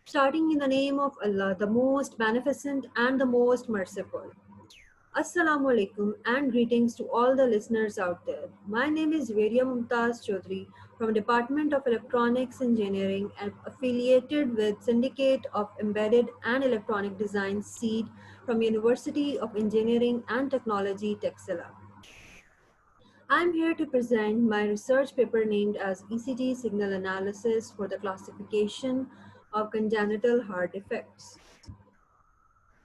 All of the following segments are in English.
Starting in the name of Allah, the most beneficent and the most merciful. Assalamu alaikum and greetings to all the listeners out there. My name is Veria Mumtaz Chaudhary from Department of Electronics Engineering and affiliated with Syndicate of Embedded and Electronic Design SEED from University of Engineering and Technology Texila. I am here to present my research paper named as ECG Signal Analysis for the Classification of Congenital Heart Defects.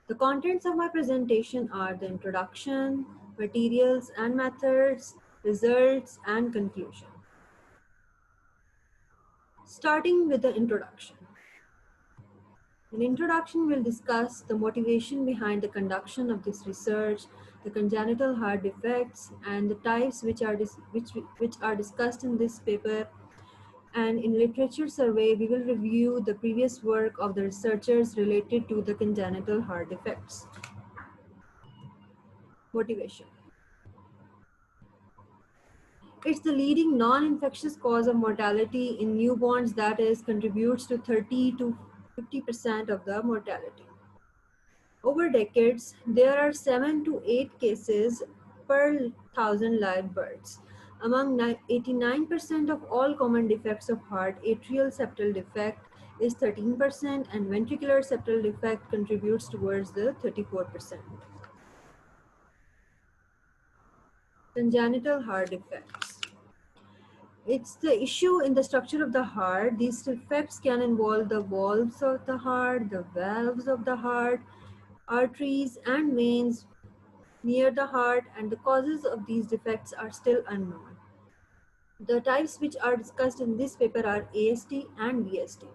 The contents of my presentation are the introduction, materials and methods, results, and conclusion. Starting with the introduction. In introduction, we'll discuss the motivation behind the conduction of this research, the congenital heart defects, and the types which are discussed in this paper. And in literature survey, we will review the previous work of the researchers related to the congenital heart defects. Motivation. It's the leading non-infectious cause of mortality in newborns, that is, contributes to 30 to 50% of the mortality. Over decades, there are 7 to 8 cases per 1,000 live births. Among 89% of all common defects of heart, atrial septal defect is 13% and ventricular septal defect contributes towards the 34%. Congenital heart defects. It's the issue in the structure of the heart. These defects can involve the valves of the heart, the valves of the heart, arteries and veins near the heart, and the causes of these defects are still unknown. The types which are discussed in this paper are ASD and VSD.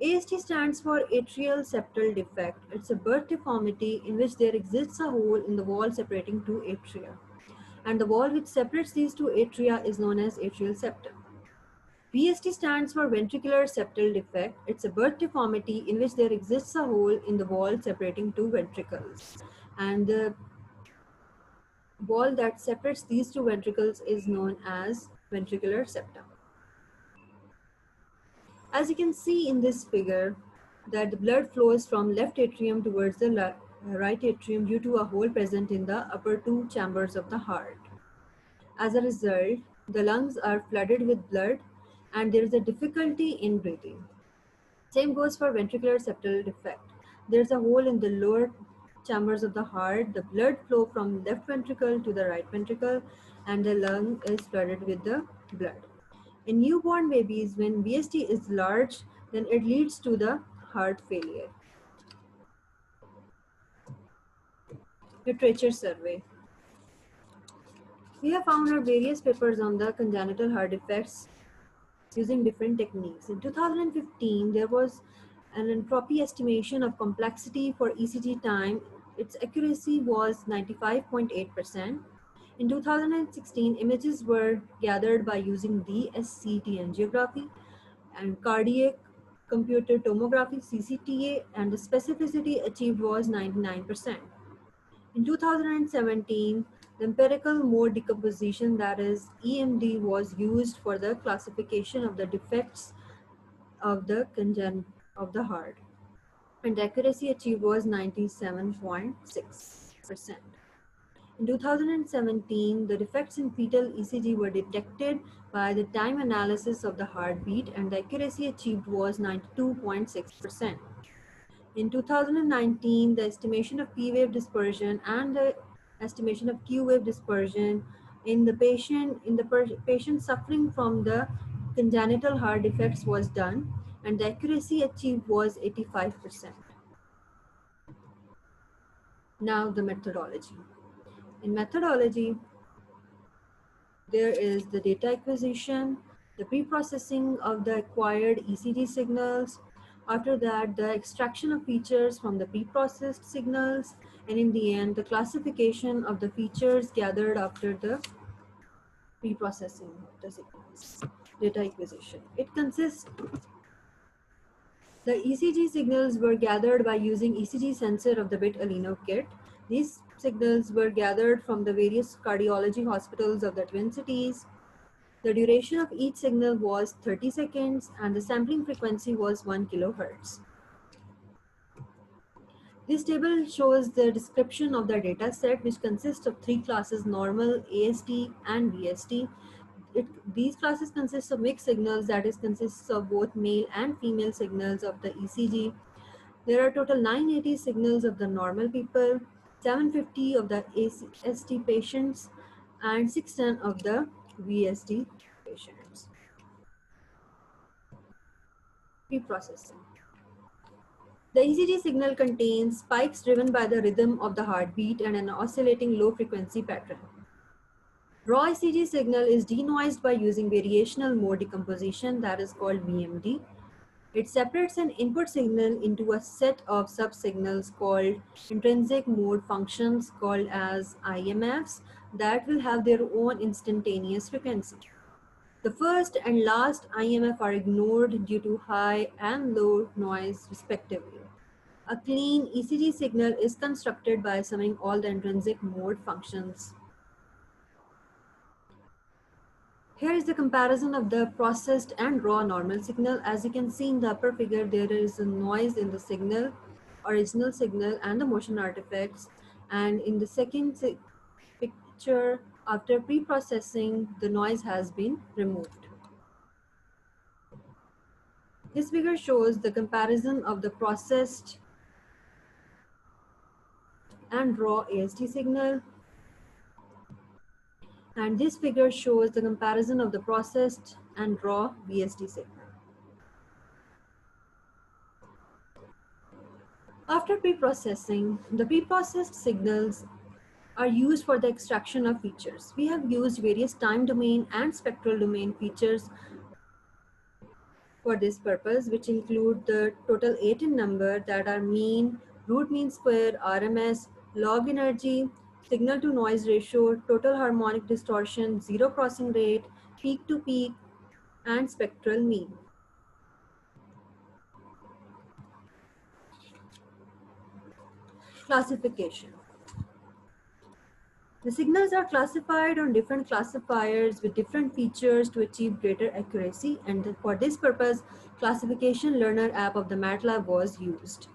ASD stands for atrial septal defect. It's a birth deformity in which there exists a hole in the wall separating two atria, and the wall which separates these two atria is known as atrial septum. VSD stands for ventricular septal defect. It's a birth deformity in which there exists a hole in the wall separating two ventricles, and the wall that separates these two ventricles is known as ventricular septum. As you can see in this figure, that the blood flows from left atrium towards the right atrium due to a hole present in the upper two chambers of the heart. As a result, the lungs are flooded with blood and there is a difficulty in breathing. Same goes for ventricular septal defect. There's a hole in the lower chambers of the heart. The blood flow from left ventricle to the right ventricle and the lung is flooded with the blood. In newborn babies, when VSD is large, then it leads to the heart failure. Literature survey. We have found out various papers on the congenital heart defects using different techniques. In 2015, there was an entropy estimation of complexity for ECG time. Its accuracy was 95.8%. In 2016, images were gathered by using DSCT angiography and cardiac computer tomography CCTA, and the specificity achieved was 99%. In 2017, the empirical mode decomposition, that is EMD, was used for the classification of the defects of the heart, and the accuracy achieved was 97.6%. In 2017, the defects in fetal ECG were detected by the time analysis of the heartbeat, and the accuracy achieved was 92.6%. In 2019, the estimation of P-wave dispersion and the estimation of Q-wave dispersion in the patient suffering from the congenital heart defects was done, and the accuracy achieved was 85%. Now the methodology. In methodology, there is the data acquisition, the pre-processing of the acquired ECG signals, after that the extraction of features from the pre-processed signals, and in the end the classification of the features gathered after the pre-processing of the signals. Data acquisition. It consists The ECG signals were gathered by using ECG sensor of the bit Alino kit. These signals were gathered from the various cardiology hospitals of the Twin Cities. The duration of each signal was 30 seconds and the sampling frequency was 1 kilohertz. This table shows the description of the data set, which consists of three classes: normal, AST, and VST. These classes consist of mixed signals, that is, consists of both male and female signals of the ECG. There are total 980 signals of the normal people, 750 of the AST patients, and 610 of the VST patients. Preprocessing. The ECG signal contains spikes driven by the rhythm of the heartbeat and an oscillating low frequency pattern. Raw ECG signal is denoised by using variational mode decomposition, that is called VMD. It separates an input signal into a set of subsignals called intrinsic mode functions, called as IMFs, that will have their own instantaneous frequency. The first and last IMF are ignored due to high and low noise respectively. A clean ECG signal is constructed by summing all the intrinsic mode functions. Here is the comparison of the processed and raw normal signal. As you can see in the upper figure, there is a noise in the signal, original signal, and the motion artifacts. And in the second picture, after pre-processing, the noise has been removed. This figure shows the comparison of the processed and raw AST signal. And this figure shows the comparison of the processed and raw VST signal. After pre-processing, the pre-processed signals are used for the extraction of features. We have used various time domain and spectral domain features for this purpose, which include the total 8 in number, that are mean, root mean square, RMS, log energy, signal to noise ratio, total harmonic distortion, zero crossing rate, peak to peak, and spectral mean. Classification. The signals are classified on different classifiers with different features to achieve greater accuracy, and for this purpose, Classification Learner app of the MATLAB was used.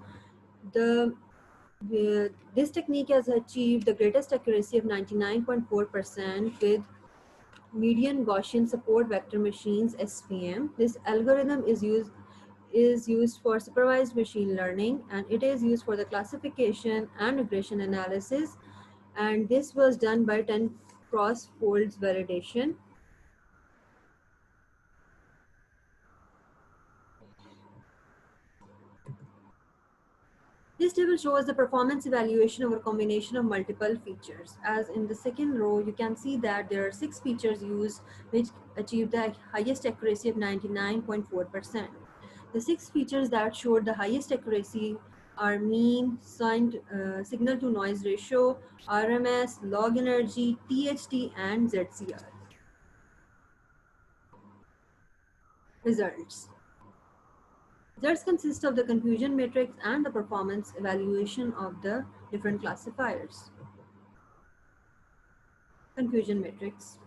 This technique has achieved the greatest accuracy of 99.4% with median Gaussian support vector machines (SVM). This algorithm is used for supervised machine learning, and it is used for the classification and regression analysis, and this was done by 10 cross folds validation. This table shows the performance evaluation over a combination of multiple features. As in the second row, you can see that there are 6 features used which achieve the highest accuracy of 99.4%. The 6 features that showed the highest accuracy are mean, signal to noise ratio, RMS, log energy, THT, and ZCR. Results. Results consist of the confusion matrix and the performance evaluation of the different classifiers. Confusion matrix.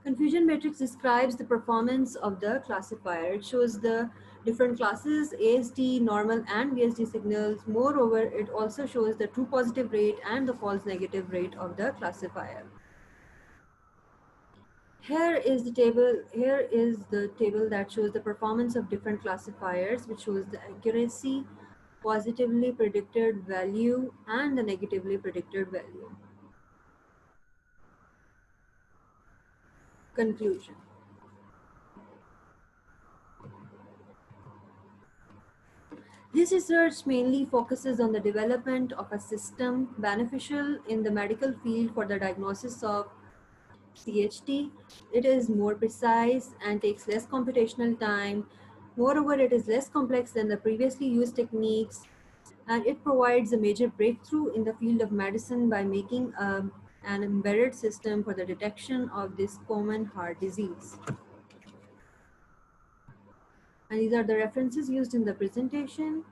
Confusion matrix describes the performance of the classifier. It shows the different classes, AST, normal, and VST signals. Moreover, it also shows the true positive rate and the false negative rate of the classifier. Here is the table that shows the performance of different classifiers, which shows the accuracy, positively predicted value, and the negatively predicted value. Conclusion. This research mainly focuses on the development of a system beneficial in the medical field for the diagnosis of CHT. It is more precise and takes less computational time. Moreover, it is less complex than the previously used techniques, and it provides a major breakthrough in the field of medicine by making an embedded system for the detection of this common heart disease. And these are the references used in the presentation.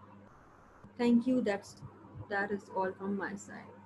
Thank you. That is all from my side.